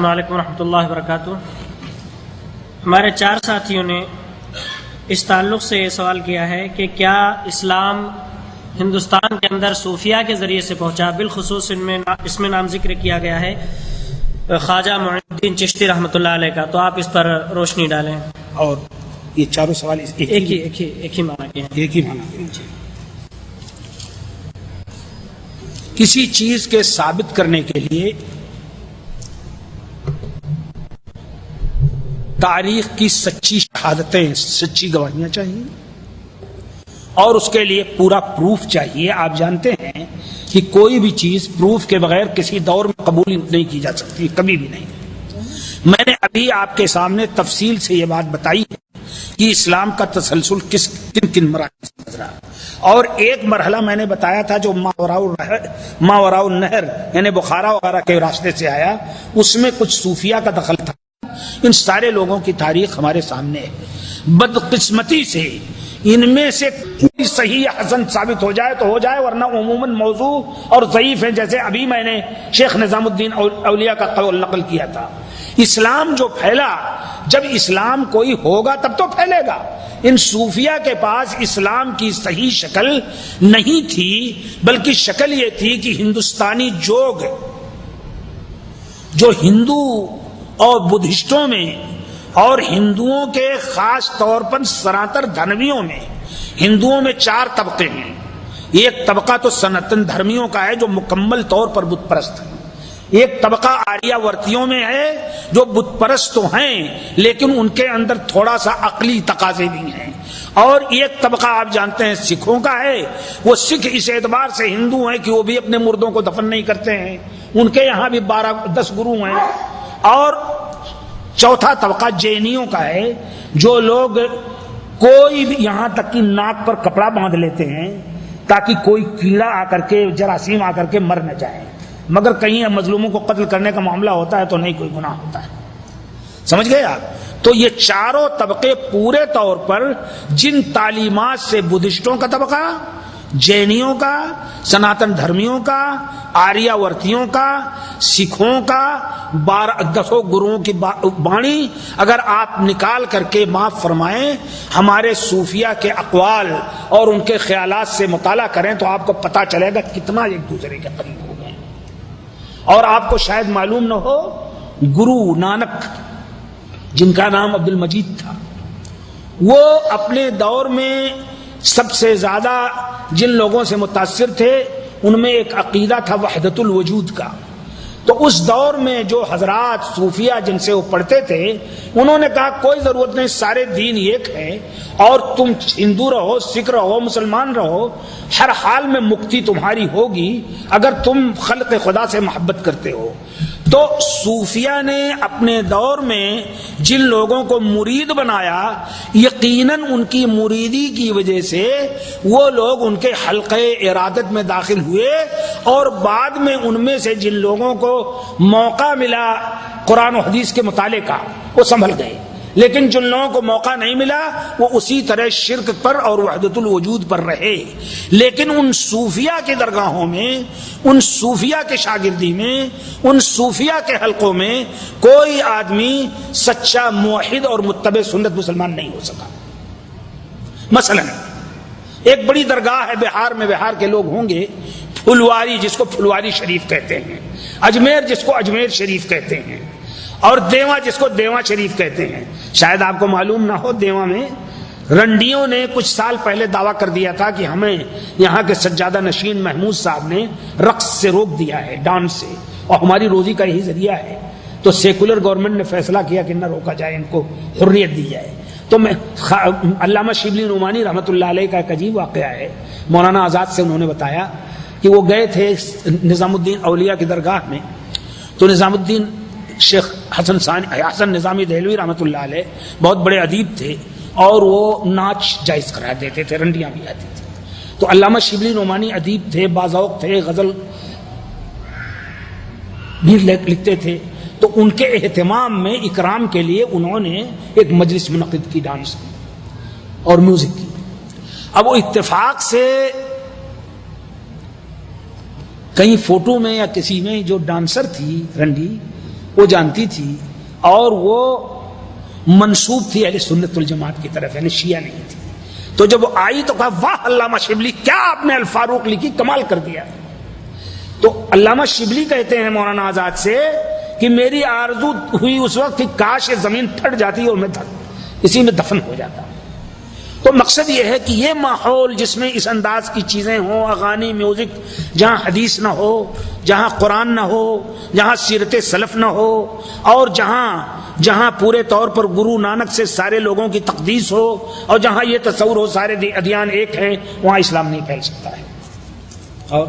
السلام علیکم ورحمۃ اللہ وبرکاتہ۔ ہمارے 4 ساتھیوں نے اس تعلق سے یہ سوال کیا ہے کہ کیا اسلام ہندوستان کے اندر صوفیہ کے ذریعے سے پہنچا، بالخصوص اس میں نام ذکر کیا گیا ہے خواجہ معین الدین چشتی رحمۃ اللہ علیہ کا، تو آپ اس پر روشنی ڈالیں۔ اور یہ چاروں سوال ایک ہی معنی کے ہیں۔ ایک ہی معنی کے۔ کسی چیز کے ثابت کرنے کے لیے تاریخ کی سچی شہادتیں، سچی گواہیاں چاہیے، اور اس کے لیے پورا پروف چاہیے۔ آپ جانتے ہیں کہ کوئی بھی چیز پروف کے بغیر کسی دور میں قبول نہیں کی جا سکتی، کبھی بھی نہیں۔ میں نے ابھی آپ کے سامنے تفصیل سے یہ بات بتائی ہے کہ اسلام کا تسلسل کن مراحل سے گزرا، اور ایک مرحلہ میں نے بتایا تھا جو ماوراء النہر یعنی بخارا وغیرہ کے راستے سے آیا، اس میں کچھ صوفیہ کا دخل تھا۔ ان سارے لوگوں کی تاریخ ہمارے سامنے ہے۔ بدقسمتی سے ان میں سے کوئی صحیح حسن ثابت ہو جائے تو ہو جائے، ورنہ عموماً موضوع اور ضعیف ہیں، جیسے ابھی میں نے شیخ نظام الدین اولیاء کا قول نقل کیا تھا۔ اسلام جو پھیلا، جب اسلام کوئی ہوگا تب تو پھیلے گا۔ ان صوفیہ کے پاس اسلام کی صحیح شکل نہیں تھی، بلکہ شکل یہ تھی کہ ہندوستانی جوگ جو ہندو اور بدھسٹوں میں اور ہندوؤں کے خاص طور پر سناتن دھرمیوں میں، ہندوؤں میں 4 طبقے ہیں۔ ایک طبقہ تو سناتن دھرمیوں کا ہے جو مکمل طور پر بت پرست ہے، ایک طبقہ آریہ ورتیوں میں ہے جو بت پرست تو ہیں لیکن ان کے اندر تھوڑا سا عقلی تقاضے بھی ہیں، اور ایک طبقہ آپ جانتے ہیں سکھوں کا ہے۔ وہ سکھ اس اعتبار سے ہندو ہیں کہ وہ بھی اپنے مردوں کو دفن نہیں کرتے ہیں، ان کے یہاں بھی 10 گرو ہیں۔ اور چوتھا طبقہ جینیوں کا ہے، جو لوگ کوئی بھی، یہاں تک کہ ناک پر کپڑا باندھ لیتے ہیں تاکہ کوئی کیڑا آ کر کے، جراثیم آ کر کے مر نہ جائے، مگر کہیں مظلوموں کو قتل کرنے کا معاملہ ہوتا ہے تو نہیں کوئی گناہ ہوتا ہے۔ سمجھ گئے آپ؟ تو یہ 4 طبقے پورے طور پر جن تعلیمات سے بدھسٹوں کا طبقہ، جینیوں کا، سناتن دھرمیوں کا، آریہ ورتیوں کا، سکھوں کا، 10 گروؤں کی بانی اگر آپ نکال کر کے معاف فرمائیں ہمارے صوفیہ کے اقوال اور ان کے خیالات سے مطالعہ کریں تو آپ کو پتہ چلے گا کتنا ایک دوسرے کے قریب ہو گئے۔ اور آپ کو شاید معلوم نہ ہو، گرو نانک جن کا نام عبد المجید تھا، وہ اپنے دور میں سب سے زیادہ جن لوگوں سے متاثر تھے ان میں ایک عقیدہ تھا وحدت الوجود کا۔ تو اس دور میں جو حضرات صوفیہ جن سے وہ پڑھتے تھے انہوں نے کہا کوئی ضرورت نہیں، سارے دین ایک ہے، اور تم ہندو رہو، سکھ رہو، مسلمان رہو، ہر حال میں مکتی تمہاری ہوگی اگر تم خلق خدا سے محبت کرتے ہو۔ تو صوفیہ نے اپنے دور میں جن لوگوں کو مرید بنایا، یقیناً ان کی مریدی کی وجہ سے وہ لوگ ان کے حلقے ارادت میں داخل ہوئے، اور بعد میں ان میں سے جن لوگوں کو موقع ملا قرآن و حدیث کے مطالعے کا وہ سنبھل گئے، لیکن جن لوگوں کو موقع نہیں ملا وہ اسی طرح شرک پر اور وحدت الوجود پر رہے۔ لیکن ان صوفیہ کی درگاہوں میں، ان صوفیہ کے شاگردی میں، ان صوفیہ کے حلقوں میں کوئی آدمی سچا موحد اور متبع سنت مسلمان نہیں ہو سکا۔ مثلا ایک بڑی درگاہ ہے بہار میں، بہار کے لوگ ہوں گے، پھلواری جس کو پھلواری شریف کہتے ہیں، اجمیر جس کو اجمیر شریف کہتے ہیں، اور دیواں جس کو دیواں شریف کہتے ہیں۔ شاید آپ کو معلوم نہ ہو، دیواں میں رنڈیوں نے کچھ سال پہلے دعویٰ کر دیا تھا کہ ہمیں یہاں کے سجادہ نشین محمود صاحب نے رقص سے روک دیا ہے، ڈانس سے، اور ہماری روزی کا یہی ذریعہ ہے۔ تو سیکولر گورنمنٹ نے فیصلہ کیا کہ نہ روکا جائے، ان کو حریت دی جائے۔ تو میں علامہ شبلی نعمانی رحمۃ اللہ علیہ کا ایک عجیب واقعہ ہے، مولانا آزاد سے انہوں نے بتایا کہ وہ گئے تھے نظام الدین اولیاء کی درگاہ میں، تو نظام الدین شیخ حسن نظامی دہلوی رحمۃ اللہ علیہ بہت بڑے ادیب تھے، اور وہ ناچ جائز قرار دیتے تھے، رنڈیاں بھی آتی تھیں۔ تو علامہ شبلی نعمانی ادیب تھے، باذوق تھے، غزل بھی لکھتے تھے، تو ان کے اہتمام میں اکرام کے لیے انہوں نے ایک مجلس منعقد کی ڈانس اور میوزک کی۔ اب وہ اتفاق سے کہیں فوٹو میں یا کسی میں جو ڈانسر تھی رنڈی، وہ جانتی تھی اور وہ منسوب تھی اہل سنت والجماعت کی طرف، یعنی شیعہ نہیں تھی. تو جب وہ آئی تو کہا واہ علامہ شبلی، کیا آپ نے الفاروق لکھی، کمال کر دیا. تو علامہ شبلی کہتے ہیں مولانا آزاد سے کہ میری آرزو ہوئی اس وقت کہ کاش یہ زمین پھٹ جاتی اور میں اسی میں دفن ہو جاتا. تو مقصد یہ ہے کہ یہ ماحول جس میں اس انداز کی چیزیں ہوں، اغانی، میوزک، جہاں حدیث نہ ہو، جہاں قرآن نہ ہو، جہاں سیرت سلف نہ ہو، اور جہاں پورے طور پر گرو نانک سے سارے لوگوں کی تقدیس ہو، اور جہاں یہ تصور ہو سارے ادیان ایک ہیں، وہاں اسلام نہیں پھیل سکتا ہے. اور